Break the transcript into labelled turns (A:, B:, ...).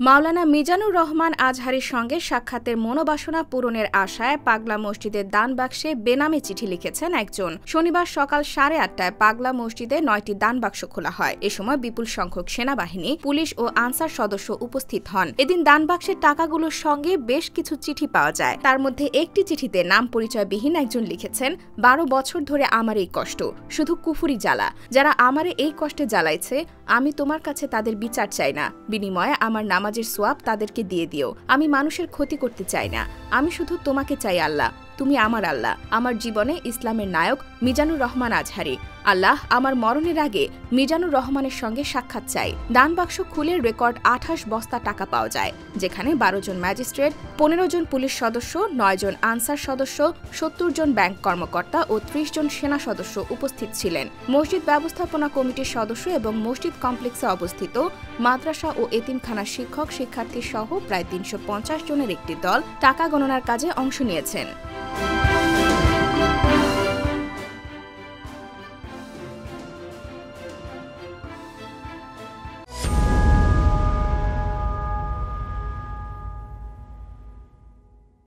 A: মাওলানা মিজানুর রহমান আজহারীর সঙ্গে সাক্ষাতের মনোবাসনা পূরণের আশায় পাগলা মসজিদের দান বাক্সে বেনামে চিঠি লিখেছেন একজন। শনিবার সকাল 8:30টায় পাগলা মসজিদে 9টি দান বাক্স খোলা হয়। এ সময় বিপুল সংখ্যক সেনাবাহিনী, পুলিশ ও আনসার সদস্য উপস্থিত হন। এদিন দান বাক্সের টাকাগুলোর সঙ্গে বেশ কিছু চিঠি পাওয়া যায়। তার মধ্যে একটি চিঠিতে নাম পরিচয়বিহীন একজন লিখেছেন, 12 বছর ধরে আমার এই কষ্ট, শুধু কুফুরি জ্বালা। যারা আমারে এই কষ্টে জ্বালাইছে, আমি তোমার কাছে তাদের বিচার চাই না। বিনিময়ে আমার নামাজের সোয়াব তাদেরকে দিয়ে দিও। আমি মানুষের ক্ষতি করতে চাই না। আমি শুধু তোমাকে চাই আল্লাহ। তুমি আমার আল্লাহ। আমার জীবনে ইসলামের নায়ক মিজানুর রহমান আজহারী। আল্লাহ, আমার মরণের আগে মিজানুর রহমানের সঙ্গে সাক্ষাৎ চাই। দান বাক্স খুলে রেকর্ড 28 বস্তা টাকা পাওয়া যায়, যেখানে 12 জন ম্যাজিস্ট্রেট, 15 জন পুলিশ সদস্য, 9 জন আনসার সদস্য, 70 জন ব্যাংক কর্মকর্তা ও 30 জন সেনা সদস্য উপস্থিত ছিলেন। মসজিদ ব্যবস্থাপনা কমিটির সদস্য এবং মসজিদ কমপ্লেক্সে অবস্থিত মাদ্রাসা ও এতিমখানার শিক্ষক শিক্ষার্থী সহ প্রায় 350 জনের একটি দল টাকা গণনার কাজে অংশ নিয়েছেন।